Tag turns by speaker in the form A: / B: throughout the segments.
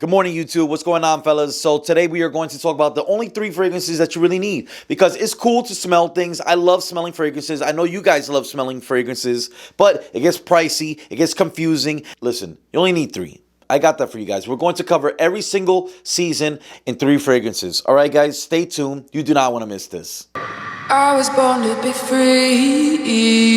A: Good morning, YouTube. What's going on, fellas? So today we are going to talk about the only 3 fragrances that you really need because it's cool to smell things. I love smelling fragrances. I know you guys love smelling fragrances, but it gets pricey. It gets confusing. Listen, you only need 3. I got that for you guys. We're going to cover every single season in 3 fragrances. All right, guys, stay tuned. You do not want to miss this.
B: I was born to be free.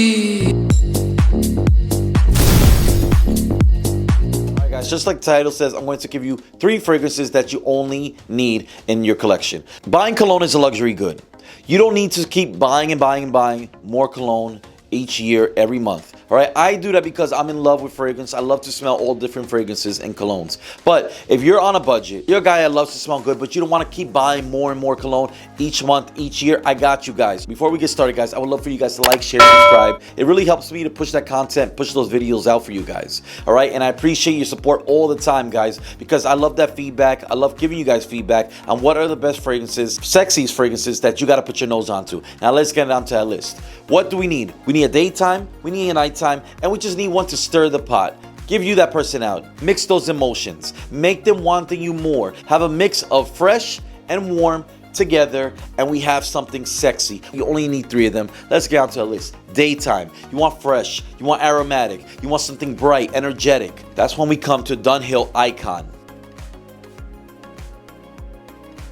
A: Just like the title says, I'm going to give you 3 fragrances that you only need in your collection. Buying cologne is a luxury good. You don't need to keep buying and buying and buying more cologne each year, every month. All right, I do that because I'm in love with fragrance. I love to smell all different fragrances and colognes. But if you're on a budget, you're a guy that loves to smell good, but you don't want to keep buying more and more cologne each month, each year, I got you guys. Before we get started, guys, I would love for you guys to like, share, subscribe. It really helps me to push that content, push those videos out for you guys. All right, and I appreciate your support all the time, guys, because I love that feedback. I love giving you guys feedback on what are the best fragrances, sexiest fragrances that you got to put your nose onto. Now let's get down to that list. What do we need? We need a daytime, we need a nighttime, and we just need one to stir the pot. Give you that person out. Mix those emotions. Make them wanting you more. Have a mix of fresh and warm together, and we have something sexy. You only need 3 of them. Let's get on to the list. Daytime. You want fresh. You want aromatic. You want something bright, energetic. That's when we come to Dunhill Icon.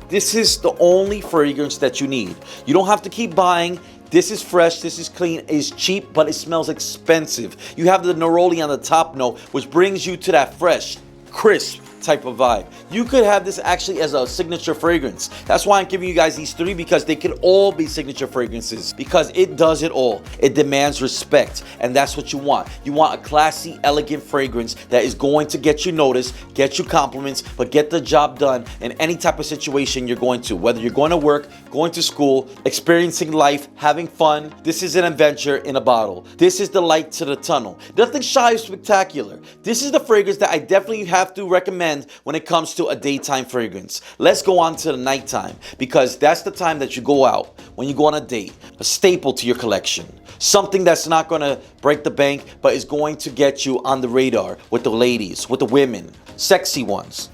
A: This is the only fragrance that you need. You don't have to keep buying. This is fresh, this is clean, it's cheap, but it smells expensive. You have the neroli on the top note, which brings you to that fresh, crisp type of vibe. You could have this actually as a signature fragrance. That's why I'm giving you guys these 3, because they could all be signature fragrances, because it does it all. It demands respect, and that's what you want. You want a classy, elegant fragrance that is going to get you noticed, get you compliments, but get the job done in any type of situation you're going to. Whether you're going to work, going to school, experiencing life, having fun, this is an adventure in a bottle. This is the light to the tunnel. Nothing shy or spectacular. This is the fragrance that I definitely have to recommend when it comes to a daytime fragrance. Let's go on to the nighttime, because that's the time that you go out, when you go on a date. A staple to your collection. Something that's not going to break the bank, but is going to get you on the radar with the ladies, with the women, sexy ones.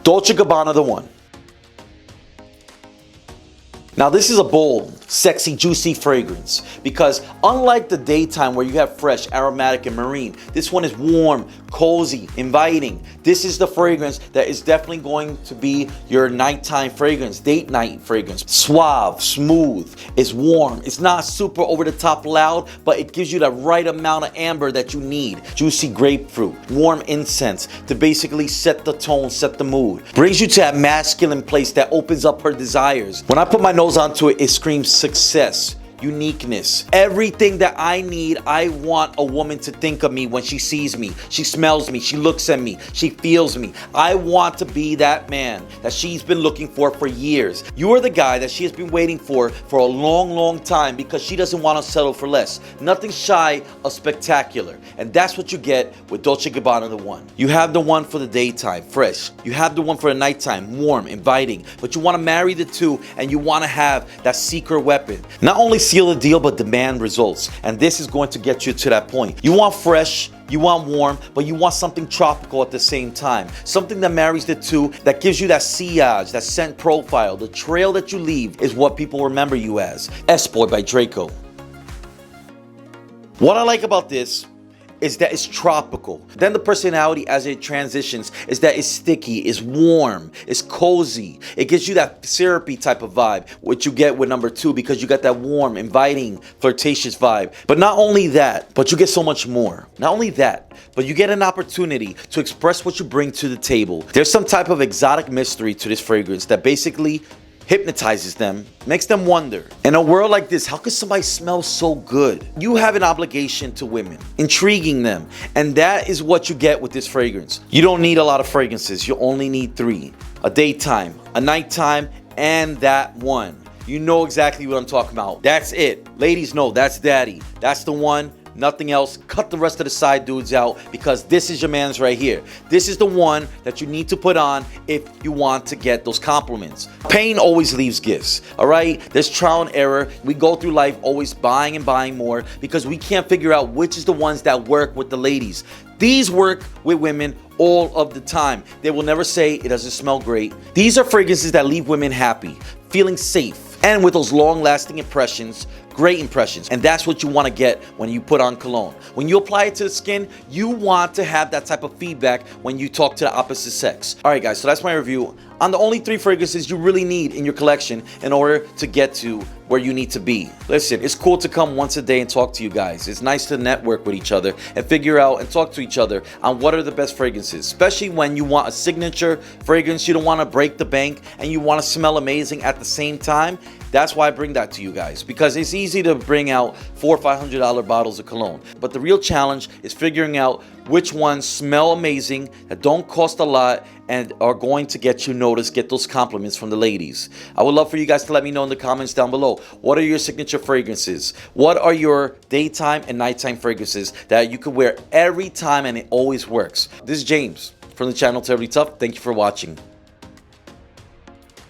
A: Dolce & Gabbana the one. Now this is a bold, sexy, juicy fragrance, because unlike the daytime where you have fresh, aromatic, and marine, this one is warm, cozy, inviting. This is the fragrance that is definitely going to be your nighttime fragrance, date night fragrance. Suave, smooth, it's warm. It's not super over the top loud, but it gives you the right amount of amber that you need. Juicy grapefruit, warm incense to basically set the tone, set the mood. Brings you to that masculine place that opens up her desires. When I put my nose onto it, it screams success, uniqueness, everything that I need. I want a woman to think of me when she sees me, she smells me, she looks at me, she feels me. I want to be that man that she's been looking for years. You are the guy that she has been waiting for a long time, because she doesn't want to settle for less. Nothing shy of spectacular, and that's what you get with Dolce & Gabbana the one. You have the one for the daytime, fresh. You have the one for the nighttime, warm, inviting, but you want to marry the 2, and you want to have that secret weapon. Not only seal the deal, but demand results. And this is going to get you to that point. You want fresh, you want warm, but you want something tropical at the same time. Something that marries the 2, that gives you that sillage, that scent profile. The trail that you leave is what people remember you as. S-Boy by Draco. What I like about this is that it's tropical. Then the personality as it transitions is that it's sticky, it's warm, it's cozy. It gives you that syrupy type of vibe, which you get with number 2, because you got that warm, inviting, flirtatious vibe. But not only that, but you get so much more. Not only that, but you get an opportunity to express what you bring to the table. There's some type of exotic mystery to this fragrance that basically hypnotizes them, makes them wonder. In a world like this, how could somebody smell so good? You have an obligation to women, intriguing them, and that is what you get with this fragrance. You don't need a lot of fragrances, you only need 3. A daytime, a nighttime, and that one. You know exactly what I'm talking about. That's it. Ladies know that's daddy. That's the one. Nothing else. Cut the rest of the side dudes out, because this is your man's right here. This is the one that you need to put on if you want to get those compliments. Pain always leaves gifts, all right? There's trial and error. We go through life always buying and buying more because we can't figure out which is the ones that work with the ladies. These work with women all of the time. They will never say it doesn't smell great. These are fragrances that leave women happy, feeling safe, and with those long-lasting impressions, great impressions. And that's what you want to get when you put on cologne. When you apply it to the skin, you want to have that type of feedback when you talk to the opposite sex. All right, guys, so that's my review on the only 3 fragrances you really need in your collection in order to get to where you need to be. Listen, it's cool to come once a day and talk to you guys. It's nice to network with each other and figure out and talk to each other on what are the best fragrances, especially when you want a signature fragrance. You don't want to break the bank and you want to smell amazing at the same time. That's why I bring that to you guys, because it's easy to bring out $400 or $500 bottles of cologne. But the real challenge is figuring out which ones smell amazing, that don't cost a lot, and are going to get you noticed, get those compliments from the ladies. I would love for you guys to let me know in the comments down below. What are your signature fragrances? What are your daytime and nighttime fragrances that you could wear every time and it always works? This is James from the channel Terribly Tough. Thank you for watching.